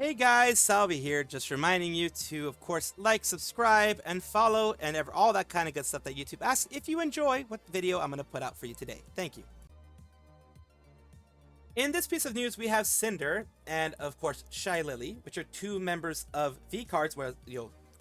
Hey guys, Salvi here, just reminding you to, of course, like, subscribe, and follow, and all that kind of good stuff that YouTube asks if you enjoy what video I'm going to put out for you today. Thank you. In this piece of news, we have Sinder and, of course, Shylily, which are two members of VCards, where,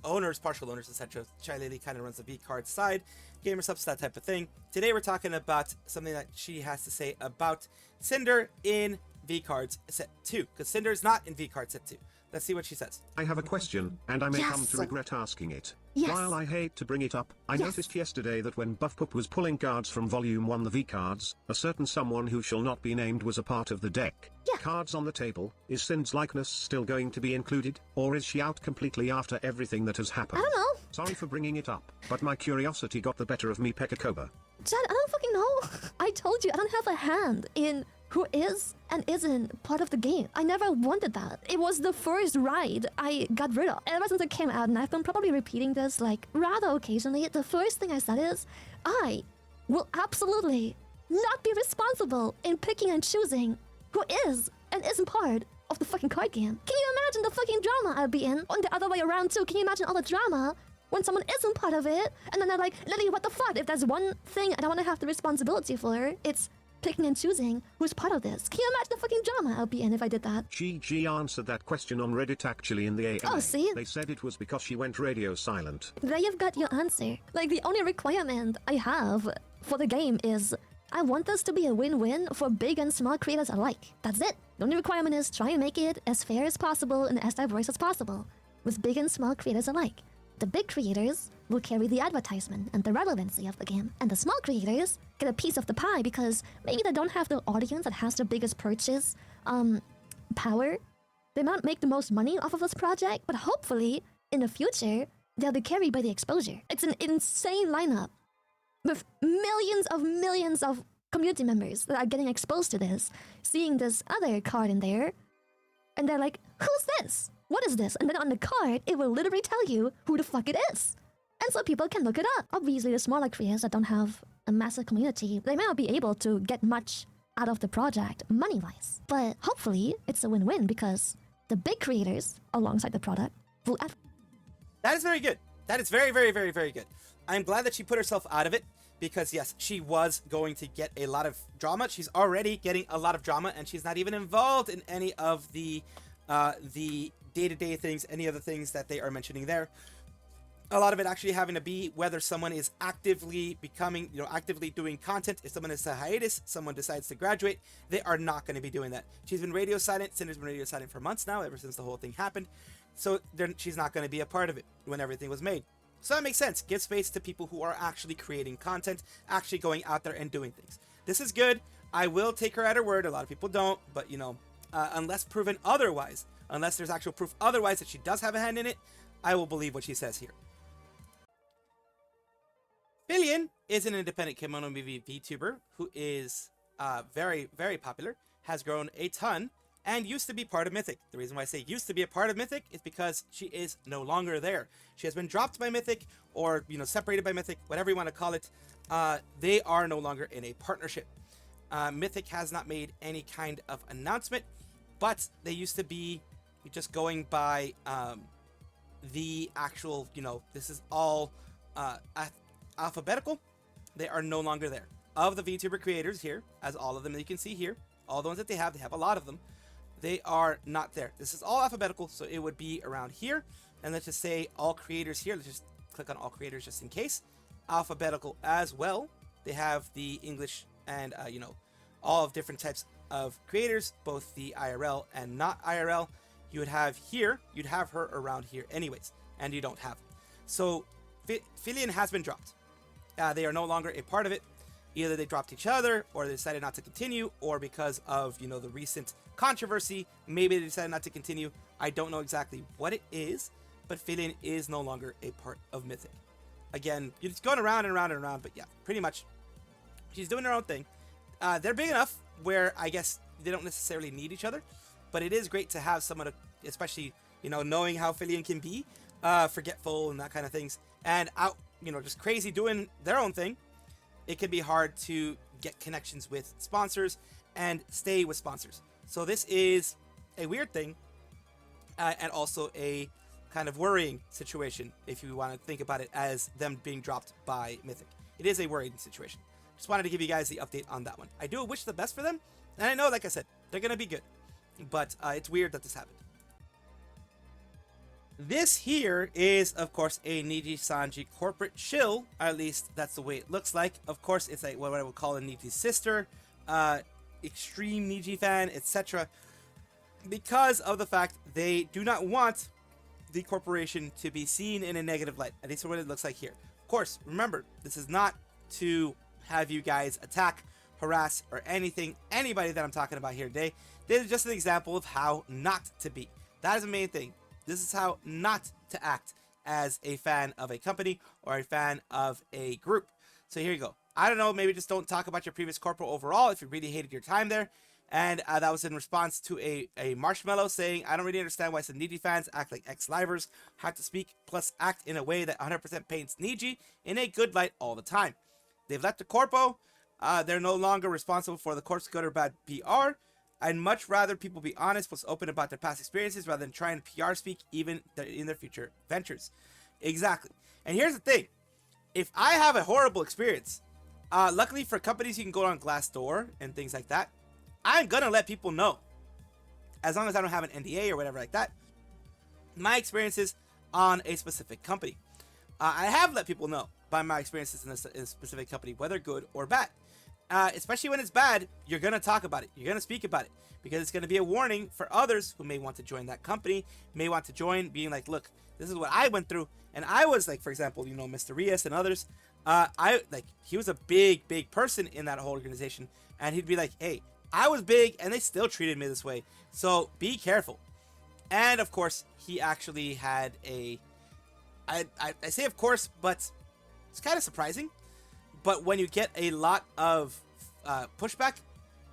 owners, partial owners, etc. Shylily kind of runs the VCard side, gamer subs, that type of thing. Today, we're talking about something that she has to say about Sinder in VCards set 2, because Cinder is not in VCards set 2. Let's see what she says. I have a question, and I may come to regret asking it. While I hate to bring it up, I noticed yesterday that when Buffpup was pulling cards from Volume 1 the VCards, a certain someone who shall not be named was a part of the deck. Cards on the table, is Sind's likeness still going to be included, or is she out completely after everything that has happened? I don't know. Sorry for bringing it up, but my curiosity got the better of me, Pekakoba. Chad, I don't fucking know. I told you I don't have a hand in who is and isn't part of the game. I never wanted that. It was the first ride I got rid of. Ever since it came out, and I've been probably repeating this like rather occasionally, the first thing I said is, I will absolutely not be responsible in picking and choosing who is and isn't part of the fucking card game. Can you imagine the fucking drama I'd be in on the other way around too? Can you imagine all the drama when someone isn't part of it, and then they're like, Lily, what the fuck? If there's one thing I don't want to have the responsibility for, it's picking and choosing who's part of this. Can you imagine the fucking drama I'll be in if I did that? She answered that question on Reddit actually in the AMA. Oh, see? They said it was because she went radio silent. There you've got your answer. Like, the only requirement I have for the game is I want this to be a win-win for big and small creators alike. That's it. The only requirement is try and make it as fair as possible and as diverse as possible with big and small creators alike. The big creators will carry the advertisement and the relevancy of the game, and the small creators get a piece of the pie because maybe they don't have the audience that has the biggest purchase power. They might not make the most money off of this project, but hopefully in the future they'll be carried by the exposure. It's an insane lineup with millions of community members that are getting exposed to this, seeing this other card in there, and they're like, who's this? What is this? And then on the card, it will literally tell you who the fuck it is. And so people can look it up. Obviously, the smaller creators that don't have a massive community, they may not be able to get much out of the project money-wise. But hopefully, it's a win-win because the big creators, alongside the product, will... That is very good. That is very, very, very, very good. I'm glad that she put herself out of it because, yes, she was going to get a lot of drama. She's already getting a lot of drama, and she's not even involved in any of the day-to-day things, any of the things that they are mentioning there. A lot of it actually having to be whether someone is actively becoming, actively doing content. If someone is a hiatus, someone decides to graduate, they are not going to be doing that. She's been radio silent. Cinder's been radio silent for months now, ever since the whole thing happened. So she's not going to be a part of it when everything was made. So that makes sense. Give space to people who are actually creating content, actually going out there and doing things. This is good. I will take her at her word. A lot of people don't, but unless proven otherwise, unless there's actual proof otherwise that she does have a hand in it, I will believe what she says here. Filian is an independent kimono movie VTuber who is very, very popular, has grown a ton, and used to be part of Mythic. The reason why I say used to be a part of Mythic is because she is no longer there. She has been dropped by Mythic, or separated by Mythic, whatever you want to call it. They are no longer in a partnership. Mythic has not made any kind of announcement, but they used to be just going by the actual, this is all alphabetical. They are no longer there. Of the VTuber creators here, as all of them that you can see here, all the ones that they have a lot of them, they are not there. This is all alphabetical, so it would be around here. And let's just say all creators here. Let's just click on all creators just in case. Alphabetical as well. They have the English and, all of different types of creators, both the IRL and not IRL. You would have here, you'd have her around here anyways, and you don't have it. So Filian has been dropped. They are no longer a part of it. Either they dropped each other, or they decided not to continue, or because of, the recent controversy, maybe they decided not to continue. I don't know exactly what it is, but Filian is no longer a part of Mythic. Again, you're just going around and around and around, but yeah, pretty much, she's doing her own thing. They're big enough where I guess they don't necessarily need each other, but it is great to have someone, especially, knowing how Filian can be, forgetful and that kind of things, and out, just crazy doing their own thing. It can be hard to get connections with sponsors and stay with sponsors. So this is a weird thing. and also a kind of worrying situation if you want to think about it as them being dropped by Mythic. It is a worrying situation. Just wanted to give you guys the update on that one. I do wish the best for them, and I know, like I said, they're going to be good, but it's weird that this happened. This here is, of course, a Nijisanji corporate shill. At least that's the way it looks like. Of course, it's like what I would call a Niji sister, extreme Niji fan, etc. Because of the fact they do not want the corporation to be seen in a negative light. At least what it looks like here. Of course, remember, this is not to have you guys attack, harass, or anybody that I'm talking about here today. This is just an example of how not to be. That is the main thing. This is how not to act as a fan of a company or a fan of a group. So here you go. I don't know, maybe just don't talk about your previous corporal overall if you really hated your time there. And that was in response to a marshmallow saying, I don't really understand why some Niji fans act like ex-livers, have to speak plus act in a way that 100% paints Niji in a good light all the time. They've left the corpo. They're no longer responsible for the corp's good or bad PR. I'd much rather people be honest plus open about their past experiences rather than trying to PR speak even in their future ventures. Exactly. And here's the thing. If I have a horrible experience, luckily for companies you can go on Glassdoor and things like that, I'm going to let people know. As long as I don't have an NDA or whatever like that. My experiences on a specific company. I have let people know by my experiences in a specific company, whether good or bad. Especially when it's bad, you're going to talk about it. You're going to speak about it. Because it's going to be a warning for others who may want to join that company, may want to join, being like, look, this is what I went through. And I was like, for example, you know, Mr. Rias and others. He was a big person in that whole organization. And he'd be like, hey, I was big and they still treated me this way. So be careful. And of course, he actually had I say of course, but it's kind of surprising. But when you get a lot of pushback,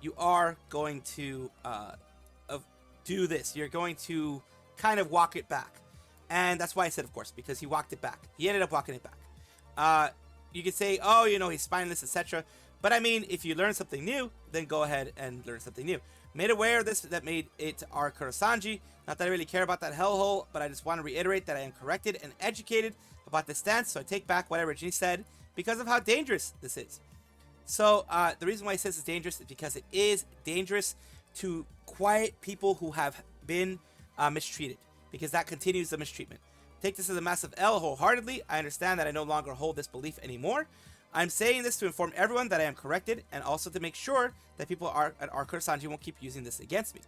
you are going to do this. You're going to kind of walk it back. And that's why I said, of course, because he walked it back. He ended up walking it back. You could say, oh, you know, he's spineless, etc. But I mean, if you learn something new, then go ahead and learn something new. Made aware of this, that made it our Kurosanji. Not that I really care about that hellhole, but I just want to reiterate that I am corrected and educated about this stance. So I take back what I originally said, because of how dangerous this is. So the reason why it says it's dangerous is because it is dangerous to quiet people who have been mistreated, because that continues the mistreatment. Take this as a massive L wholeheartedly. I understand that I no longer hold this belief anymore. I'm saying this to inform everyone that I am corrected, and also to make sure that people at our Kurosanji won't keep using this against me.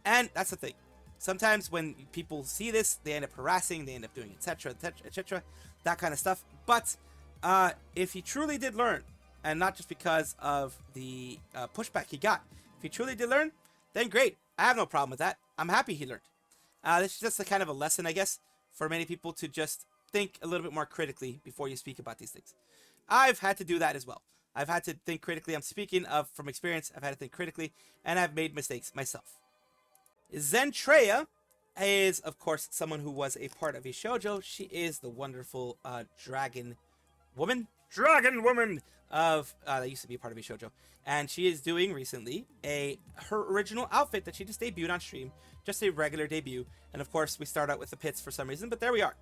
And that's the thing. Sometimes when people see this, they end up harassing, they end up doing etc, that kind of stuff. But if he truly did learn, and not just because of the pushback he got, if he truly did learn, then great. I have no problem with that. I'm happy he learned. This is just a kind of a lesson, I guess, for many people to just think a little bit more critically before you speak about these things. I've had to do that as well. I've had to think critically. I'm speaking from experience. I've had to think critically, and I've made mistakes myself. Zentreya is, of course, someone who was a part of a shoujo. She is the wonderful dragon woman of that used to be a part of a shoujo, and she is doing recently her original outfit that she just debuted on stream, just a regular debut. And of course, we start out with the pits for some reason, but there we are.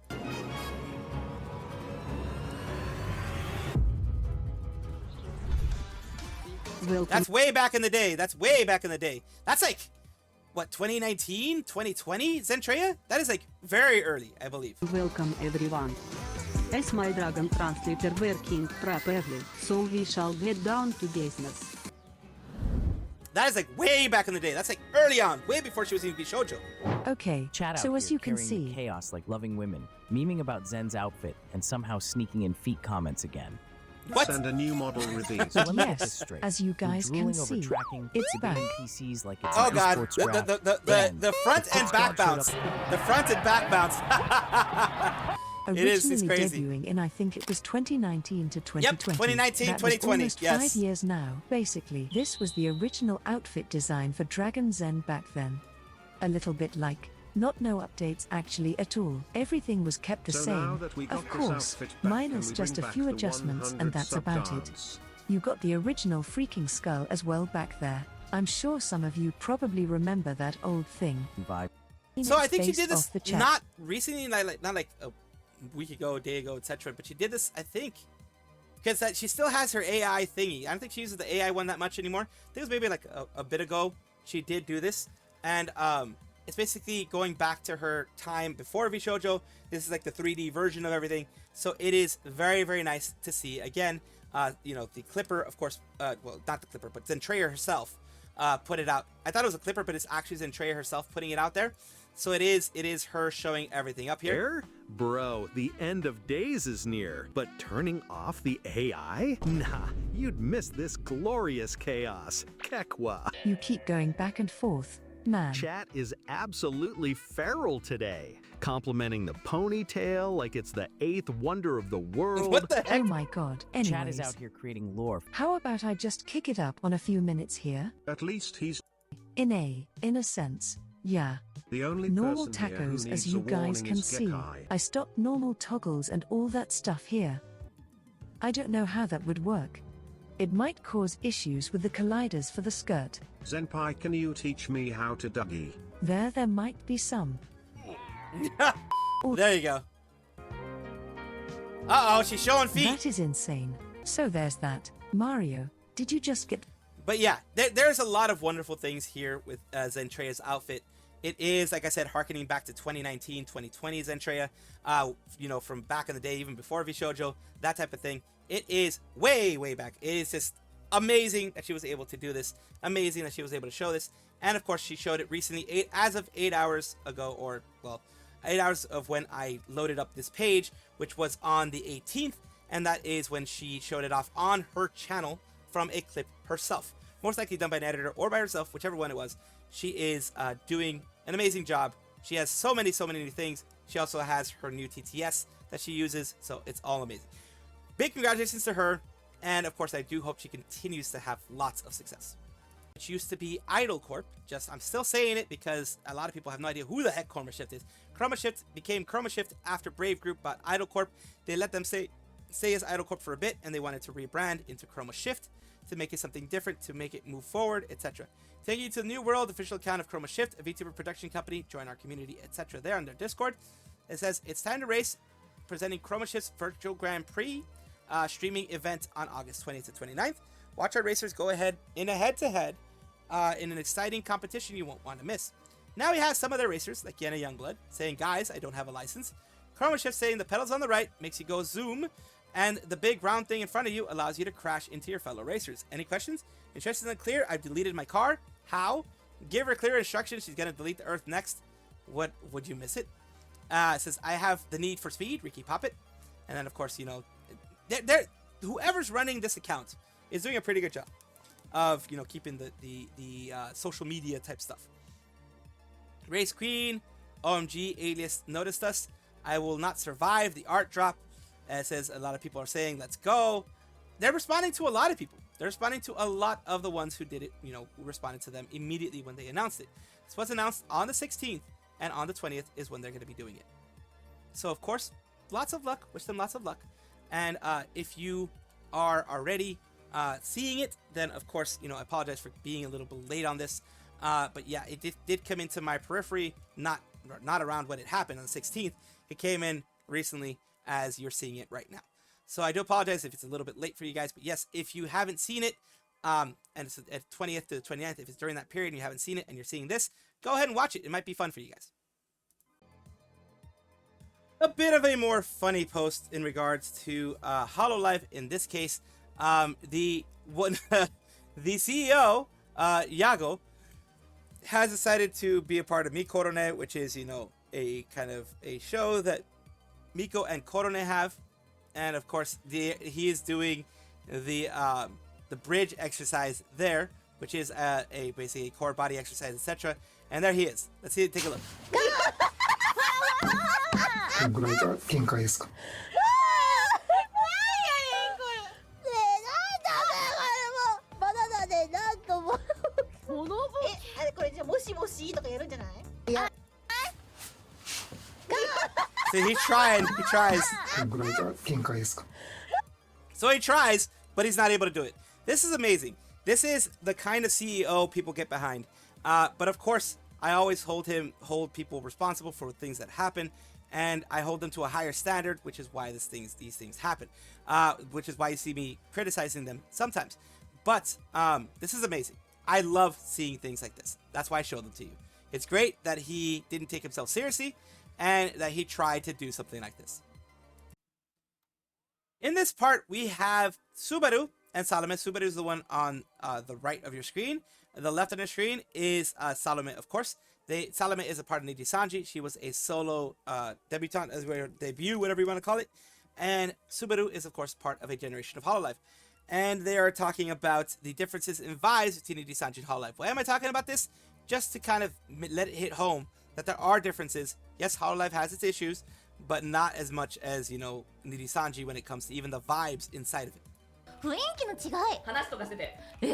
Welcome. That's way back in the day. That's like, what, 2019, 2020, Zentreya? That is like very early, I believe. Welcome everyone. As my dragon translator working properly, so we shall get down to business. That is like way back in the day. That's like early on, way before she was even shoujo. Okay, Chat so out as here you can carrying see, the chaos like loving women, memeing about Zen's outfit, and somehow sneaking in feet comments again. What? And a new model release. So let me get this yes, straight. as you You're guys can drooling over see, tracking, it's back. debating PCs like it's Oh an god, esports graph. the front and back bounce. The front and back bounce. It is, it's Originally crazy. debuting in I think it was 2019 to 2020. Yep, 2019, that was 2020, almost yes. 5 years now. Basically, this was the original outfit design for Dragon Zen back then. A little bit like, not no updates actually at all. Everything was kept the So same. now that we got Of this course, outfit back, minus can we just a bring few back the adjustments, 100 and that's about it. sub-dance? You got the original freaking skull as well back there. I'm sure some of you probably remember that old thing. vibe. So I think she Face did this off the chat. not recently, not like a week ago, a day ago, etc. But she did this, I think, because she still has her AI thingy. I don't think she uses the AI one that much anymore. I think it was maybe like a bit ago she did do this, and it's basically going back to her time before VShojo. This is like the 3D version of everything, so it is very, very nice to see again. You know, the Clipper, of course, well, not the Clipper, but Zentreya herself put it out. I thought it was a Clipper, but it's actually Zentreya herself putting it out there. So it is her showing everything up here. Bro, the end of days is near, but turning off the AI? Nah, you'd miss this glorious chaos. Kekwa. You keep going back and forth, man. Chat is absolutely feral today, complimenting the ponytail like it's the 8th wonder of the world. What the Oh heck? my god. Anyways, Chat is out here creating lore. how about I just kick it up on a few minutes here? At least he's In a sense, yeah. the only Normal person here who tacos, as needs you a guys warning can is see. Gekai. I stopped normal toggles and all that stuff here. I don't know how that would work. It might cause issues with the colliders for the skirt. Senpai, can you teach me how to Dougie? There might be some. There you go. Uh-oh, she's showing feet. That is insane. So there's that. Mario, did you just get... But yeah, there's a lot of wonderful things here with Zentreya's outfit. It is, like I said, harkening back to 2019, 2020 Zentreya. You know, from back in the day, even before VShojo, that type of thing. It is way, way back. It is just amazing that she was able to do this. Amazing that she was able to show this. And of course, she showed it recently, as of 8 hours ago, or, well, 8 hours of when I loaded up this page, which was on the 18th. And that is when she showed it off on her channel from a clip herself. Most likely done by an editor or by herself, whichever one it was. She is doing an amazing job. She has so many new things. She also has her new TTS that she uses, so it's all amazing. Big congratulations to her, and of course I do hope she continues to have lots of success. Which used to be Idol Corp. I'm still saying it because a lot of people have no idea who the heck ChromaShift is. ChromaShift became ChromaShift after Brave Group bought Idol Corp. They let them stay as Idol Corp for a bit, and they wanted to rebrand into ChromaShift to make it something different, to make it move forward, etc. Take you to the New World official account of ChromaShift, a VTuber production company. Join our community, etc. there on their Discord. It says, it's time to race, presenting ChromaShift's virtual Grand Prix streaming event on August 20th to 29th. Watch our racers go ahead in a head-to-head in an exciting competition you won't want to miss. Now we have some of their racers, like Yenna Youngblood, saying, guys, I don't have a license. ChromaShift saying the pedals on the right makes you go zoom, and the big round thing in front of you allows you to crash into your fellow racers. Any questions? Interested in clear? I've deleted my car. How? Give her clear instructions. She's going to delete the earth next. What? Would you miss it? It says, I have the need for speed. Ricky Poppet. And then, of course, you know, whoever's running this account is doing a pretty good job of, you know, keeping the social media type stuff. Race Queen. OMG, Alias noticed us. I will not survive the art drop. It says a lot of people are saying, let's go. They're responding to a lot of people. They're responding to a lot of the ones who did it, you know, responded to them immediately when they announced it. This was announced on the 16th, and on the 20th is when they're going to be doing it. So, of course, lots of luck. Wish them lots of luck. And if you are already seeing it, then, of course, you know, I apologize for being a little bit late on this. But yeah, it did come into my periphery, not around when it happened on the 16th. It came in recently as you're seeing it right now. So I do apologize if it's a little bit late for you guys, but yes, if you haven't seen it, and it's at 20th to the 29th, if it's during that period and you haven't seen it and you're seeing this, go ahead and watch it. It might be fun for you guys. A bit of a more funny post in regards to Hololive. In this case, the CEO, Yagoo, has decided to be a part of Mikorone, which is, you know, a kind of a show that Miko and Korone have, and of course he is doing the bridge exercise there, which is basically a core body exercise, etc. And there he is. Let's see. Take a look. See, he's trying. He tries. So he tries, but he's not able to do it. This is amazing. This is the kind of CEO people get behind. But of course, I always hold people responsible for things that happen, and I hold them to a higher standard, which is why these things happen. Which is why you see me criticizing them sometimes. But this is amazing. I love seeing things like this. That's why I show them to you. It's great that he didn't take himself seriously and that he tried to do something like this. In this part, we have Subaru and Salome. Subaru is the one on the right of your screen. The left on your screen is Salome, of course. Salome is a part of Nijisanji. She was a solo debutante, debut, whatever you want to call it. And Subaru is, of course, part of a generation of Hololive. And they are talking about the differences in vibes between Nijisanji and Hololive. Why am I talking about this? Just to kind of let it hit home that there are differences. Yes, Hololive has its issues, but not as much as, Nijisanji when it comes to even the vibes inside of it. 雰囲気の違い話とかしててで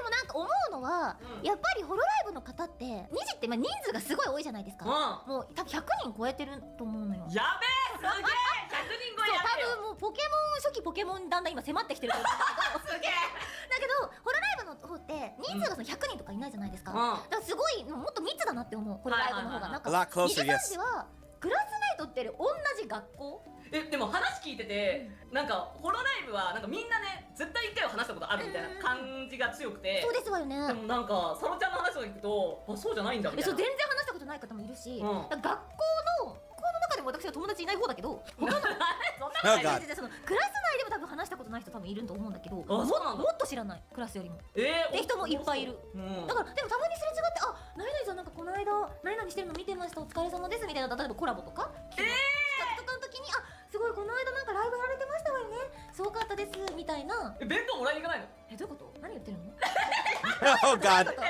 もなんか思うのは、やっぱりホロライブの方って2時って人数がすごい多いじゃないですか、もう多分100人超えてると思うのよ。やべえすげえ100人超えやべえよ。多分もうポケモン初期ポケモンだんだん今迫ってきてると思うんだけどすげえだけどホロライブの方って人数がその100人とかいないじゃないですか、だからすごいもっと密だなって思うホロライブの方が。なんか2時間時はクラスメイトって同じ学校でも話聞いてて、なんかホロライブはなんかみんなね絶対一回は話したことあるみたいな感じが強くて、そうですわよね。でもなんかサロちゃんの話を聞くと、あ、そうじゃないんだみたいな。そう全然話したことない方もいるし、学校の中でも私は友達いない方だけど、他のそんなことないです。そのクラス内でも多分話したことない人多分いると思うんだけど、もっと知らないクラスよりもって人もいっぱいいる。だからでもたまにすれ違って、あ、何々さんなんかこの間何々してるの見てました、お疲れ様ですみたいな、例えばコラボとか企画とかの時に、あ、すごいこの間なんかライブやられてましたわよね、すごかったですみたいな。弁当もらいに行かないの？どういうこと？何言ってるの？Oh God。なんか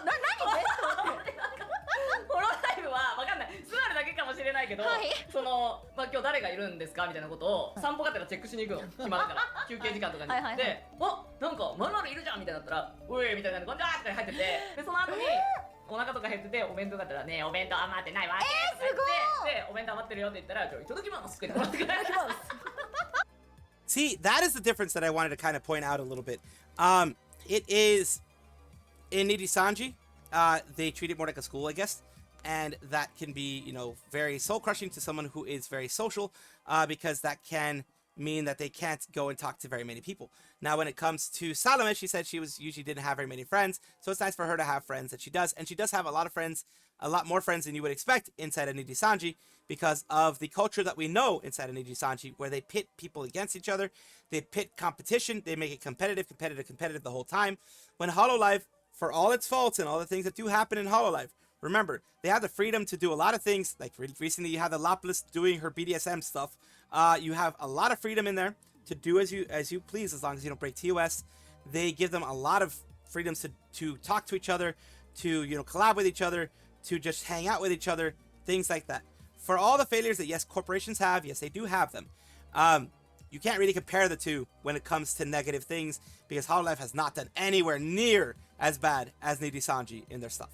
何弁当ってホロライブはわかんない。座るだけかもしれないけど、その今日誰がいるんですかみたいなことを散歩がてらチェックしに行くの。暇だから休憩時間とかに。で、あ、なんかまるまるいるじゃんみたいなだったら、うえみたいなこんにちはって入ってて、でその後に。お腹とか減っててお弁当だったらね、お弁当余ってないわけって言って、でお弁当余ってるよって言ったら、じゃあいただきますって言ってもらってくれ。See, that is the difference that I wanted to kind of point out a little bit. It is in Nijisanji, they treat it more like a school, I guess, and that can be, very soul crushing to someone who is very social, because that can mean that they can't go and talk to very many people. Now, when it comes to Salome, she said she usually didn't have very many friends, so it's nice for her to have friends that she does, and she does have a lot of friends, a lot more friends than you would expect inside of Nijisanji, because of the culture that we know inside of Nijisanji, where they pit people against each other, they pit competition, they make it competitive the whole time. When Hololive, for all its faults and all the things that do happen in Hololive, remember, they have the freedom to do a lot of things, like recently you had the Laplace doing her BDSM stuff. You have a lot of freedom in there to do as you please, as long as you don't break TOS. They give them a lot of freedoms to talk to each other, to collab with each other, to just hang out with each other, things like that. For all the failures that yes, corporations have, yes, they do have them. You can't really compare the two when it comes to negative things, because Hololive has not done anywhere near as bad as Nijisanji in their stuff.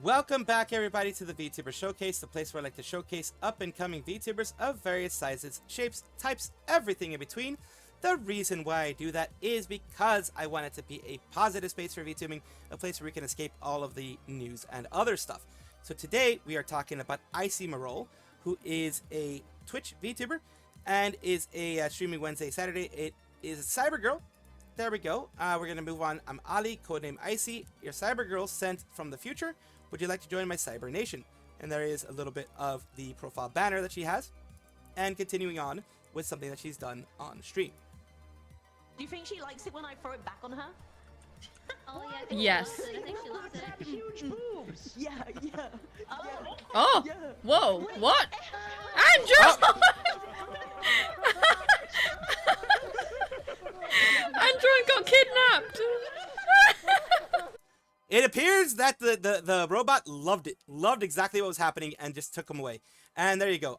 Welcome back, everybody, to the VTuber Showcase, the place where I like to showcase up-and-coming VTubers of various sizes, shapes, types, everything in between. The reason why I do that is because I want it to be a positive space for VTubing, a place where we can escape all of the news and other stuff. So today, we are talking about Icymoroll, who is a Twitch VTuber, and is a streaming Wednesday, Saturday. It is a cyber girl. There we go. We're going to move on. I'm Ali, codename Icy, your cyber girl sent from the future. Would you like to join my cyber nation? And there is a little bit of the profile banner that she has, and continuing on with something that she's done on stream. Do you think she likes it when I throw it back on her? Oh yeah. Yes. I think she loves it. Huge boobs. Yeah. Oh. Yeah. Whoa. What? Andrew! Andrew got kidnapped. It appears that the robot loved it, loved exactly what was happening, and just took him away. And there you go.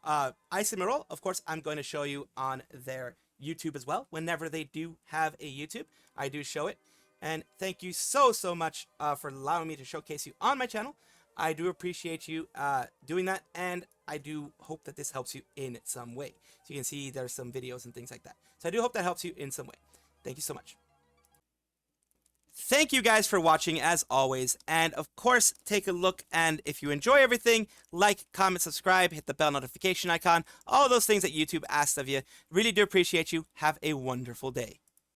Icymoroll, of course, I'm going to show you on their YouTube as well. Whenever they do have a YouTube, I do show it. And thank you so much for allowing me to showcase you on my channel. I do appreciate you doing that, and I do hope that this helps you in some way. So you can see there's some videos and things like that. So I do hope that helps you in some way. Thank you so much. Thank you guys for watching as always, and of course take a look, and if you enjoy everything, like, comment, subscribe, hit the bell notification icon, all those things that YouTube asks of you. Really do appreciate you. Have a wonderful day.